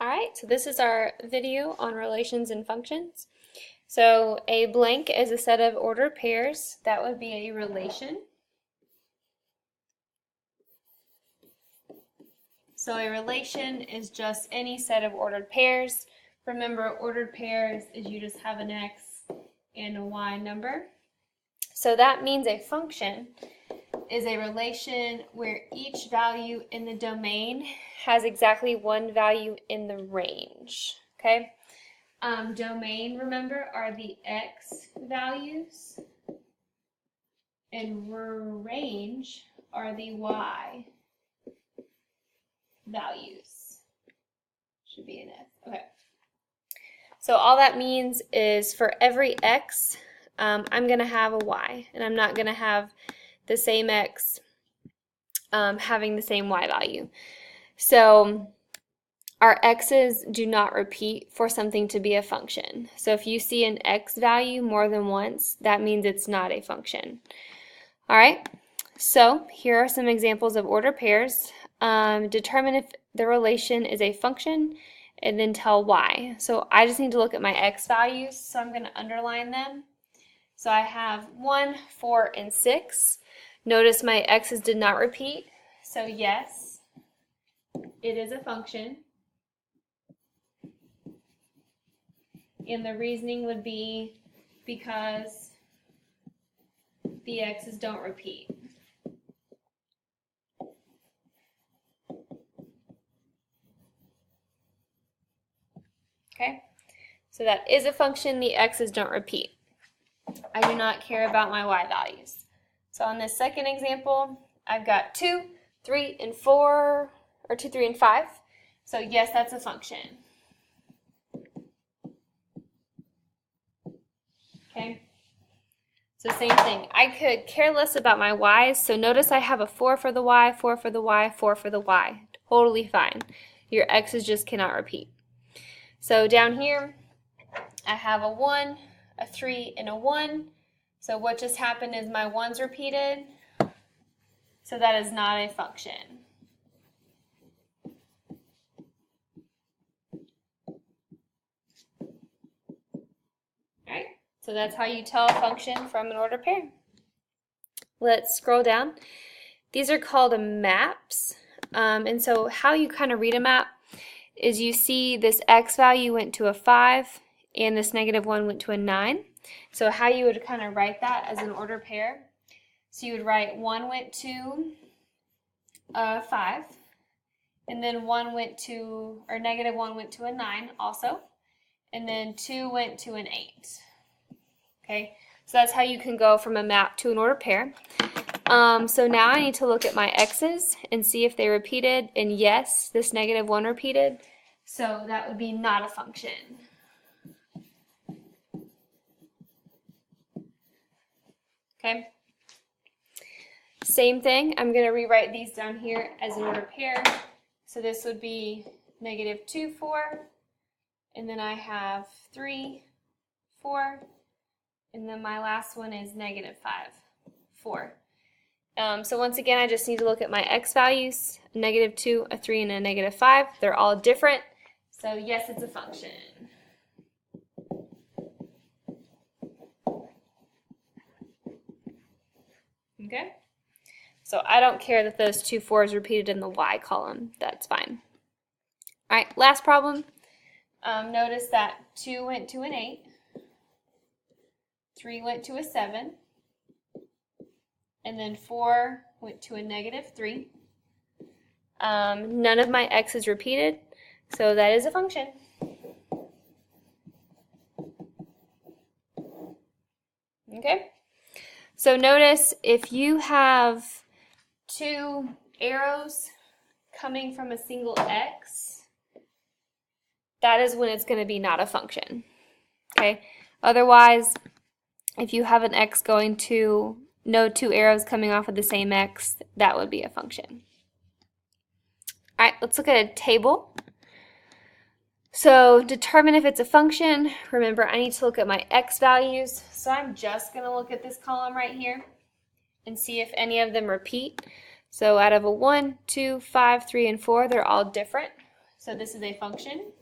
Alright, so this is our video on relations and functions. So a blank is a set of ordered pairs. That would be a relation. So a relation is just any set of ordered pairs. Remember, ordered pairs is you just have an x and a y number. So that means a function is a relation where each value in the domain has exactly one value in the range. Okay? Domain, remember, are the x values, and range are the y values. Should be an S. Okay. So all that means is for every x, I'm going to have a y, and I'm not going to have the same x having the same y value. So our x's do not repeat for something to be a function. So if you see an x value more than once, that means it's not a function. All right, so here are some examples of ordered pairs. Determine if the relation is a function and then tell why. So I just need to look at my x values, so I'm going to underline them. So I have 1, 4, and 6. Notice my x's did not repeat, so yes, it is a function. And the reasoning would be because the x's don't repeat. Okay, so that is a function, the x's don't repeat. I do not care about my y values. So on this second example, I've got 2, 3, and 4, or 2, 3, and 5. So yes, that's a function. Okay, so same thing. I could care less about my y's, so notice I have a 4 for the y, 4 for the y, 4 for the y. Totally fine. Your x's just cannot repeat. So down here, I have a 1, a 3, and a 1. So what just happened is my 1's repeated, so that is not a function. Alright, so that's how you tell a function from an ordered pair. Let's scroll down. These are called maps, and so how you kind of read a map is you see this x value went to a 5 and this -1 went to a 9. So how you would kind of write that as an ordered pair. So you would write 1 went to a 5, and then 1 went to, or -1 went to a 9 also, and then 2 went to an 8. Okay, so that's how you can go from a map to an ordered pair. So now I need to look at my x's and see if they repeated, and yes, this -1 repeated, so that would be not a function. Okay. Same thing, I'm going to rewrite these down here as an ordered pair. So this would be -2, 4, and then I have 3, 4, and then my last one is -5, 4. So once again, I just need to look at my x values, a -2, a 3, and a -5. They're all different, so yes, it's a function. Okay, so I don't care that those 2 4s repeated in the y column. That's fine. All right, last problem. Notice that 2 went to an 8, 3 went to a 7, and then 4 went to a -3. None of my x's repeated, so that is a function. Okay? So notice if you have 2 arrows coming from a single x, that is when it's going to be not a function. Okay? Otherwise, if you have an x going to no 2 arrows coming off of the same x, that would be a function. All right, let's look at a table. So determine if it's a function. Remember, I need to look at my x values. So I'm just going to look at this column right here and see if any of them repeat. So out of a 1, 2, 5, 3, and 4, they're all different. So this is a function.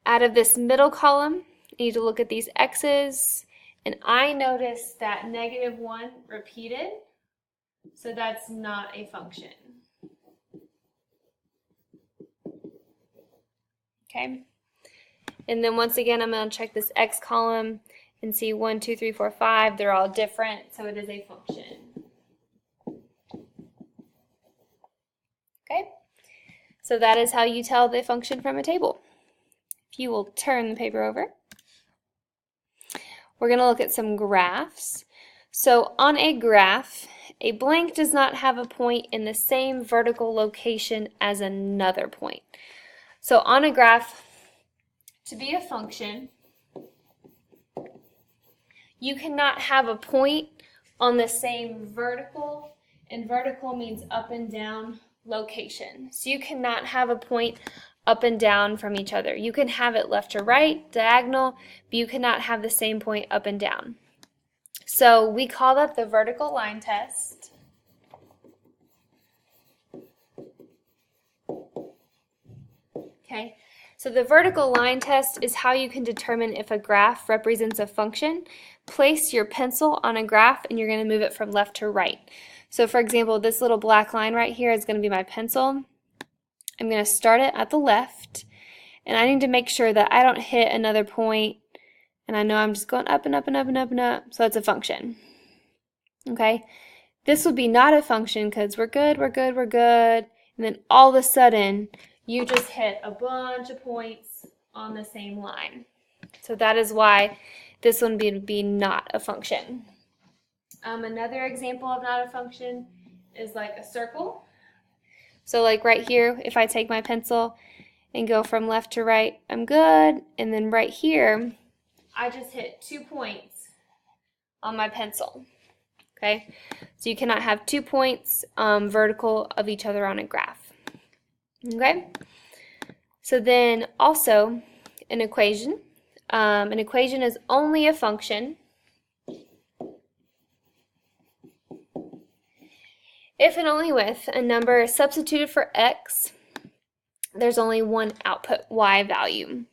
Out of this middle column, you need to look at these x's, and I noticed that -1 repeated, so that's not a function. Okay, and then once again, I'm going to check this x column and see 1, 2, 3, 4, 5. They're all different, so it is a function. Okay, so that is how you tell the function from a table. If you will turn the paper over, we're going to look at some graphs. So on a graph, a blank does not have a point in the same vertical location as another point. So on a graph, to be a function, you cannot have a point on the same vertical, and vertical means up and down location. So you cannot have a point up and down from each other. You can have it left to right, diagonal, but you cannot have the same point up and down. So we call that the vertical line test. Okay, so the vertical line test is how you can determine if a graph represents a function. Place your pencil on a graph and you're going to move it from left to right. So for example, this little black line right here is going to be my pencil. I'm going to start it at the left, and I need to make sure that I don't hit another point, and I know I'm just going up and up and up and up and up, so it's a function. Okay, this would be not a function because we're good, we're good, we're good, and then all of a sudden you just hit a bunch of points on the same line. So that is why this one would be not a function. Another example of not a function is like a circle. So like right here, if I take my pencil and go from left to right, I'm good. And then right here, I just hit 2 points on my pencil. Okay, so you cannot have 2 points vertical of each other on a graph. Okay, so then also an equation. An equation is only a function if and only with a number is substituted for x, there's only one output y value.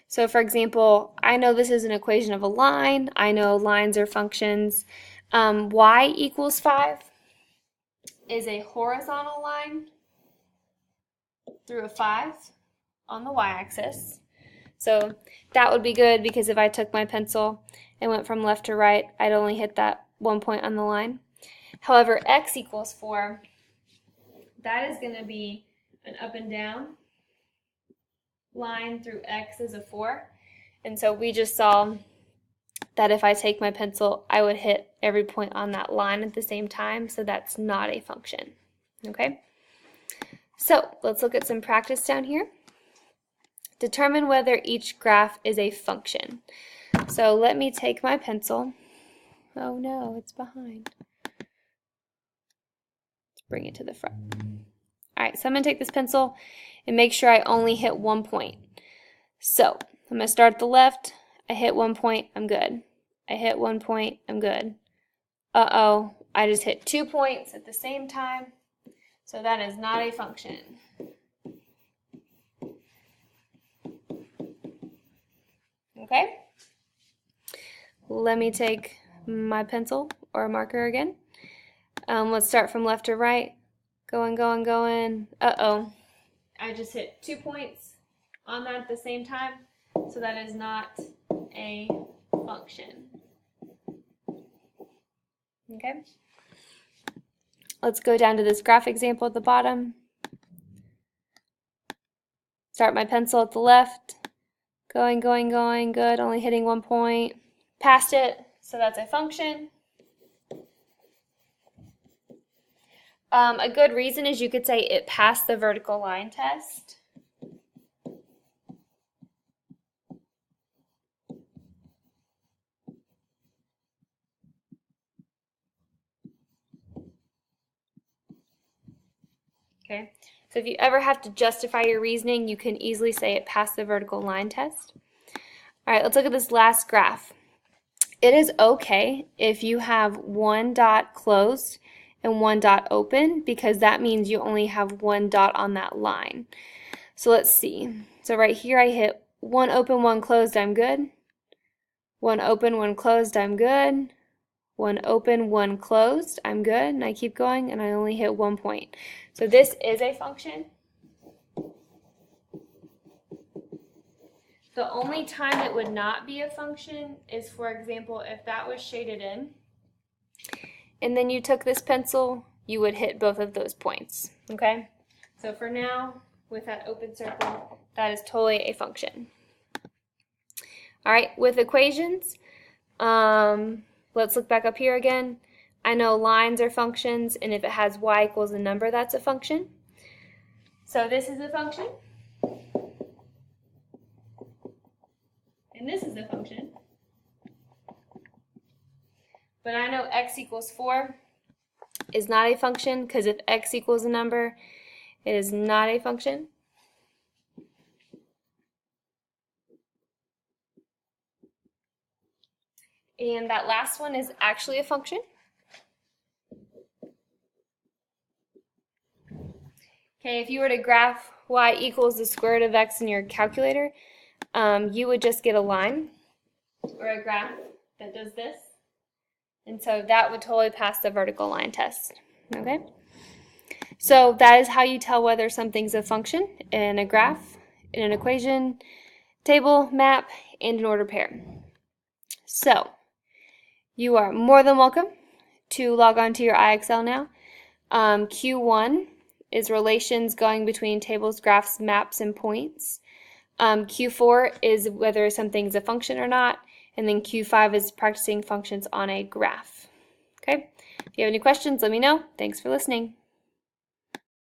So for example, I know this is an equation of a line. I know lines are functions. Y equals 5 is a horizontal line through a 5 on the y-axis. So that would be good because if I took my pencil and went from left to right, I'd only hit that 1 point on the line. However, x equals 4, that is going to be an up and down line through x is a 4. And so we just saw that if I take my pencil, I would hit every point on that line at the same time, so that's not a function. Okay? So let's look at some practice down here. Determine whether each graph is a function. So let me take my pencil. Oh no, it's behind. Bring it to the front. Alright, so I'm going to take this pencil and make sure I only hit 1 point. So I'm going to start at the left. I hit 1 point, I'm good. I hit 1 point, I'm good. Uh-oh, I just hit 2 points at the same time. So that is not a function. Okay? Let me take my pencil or marker again. Let's start from left to right. Going, going, going. Uh-oh. I just hit 2 points on that at the same time, so that is not a function. Okay? Let's go down to this graph example at the bottom. Start my pencil at the left. Going, going, going. Good. Only hitting 1 point. Passed it, so that's a function. A good reason is you could say it passed the vertical line test. Okay, so if you ever have to justify your reasoning, you can easily say it passed the vertical line test. All right, let's look at this last graph. It is okay if you have one dot closed and one dot open, because that means you only have one dot on that line. So let's see. So right here I hit one open, one closed, I'm good. One open, one closed, I'm good. One open, one closed, I'm good. And I keep going and I only hit 1 point. So this is a function. The only time it would not be a function is, for example, if that was shaded in and then you took this pencil, you would hit both of those points, okay? So for now, with that open circle, that is totally a function. All right, with equations, let's look back up here again. I know lines are functions, and if it has y equals a number, that's a function. So this is a function. And this is a function. But I know x equals 4 is not a function, because if x equals a number, it is not a function. And that last one is actually a function. Okay, if you were to graph y equals the square root of x in your calculator, you would just get a line or a graph that does this. And so that would totally pass the vertical line test. Okay? So that is how you tell whether something's a function in a graph, in an equation, table, map, and an ordered pair. So you are more than welcome to log on to your IXL now. Q1 is relations going between tables, graphs, maps, and points. Q4 is whether something's a function or not. And then Q5 is practicing functions on a graph. Okay? If you have any questions, let me know. Thanks for listening.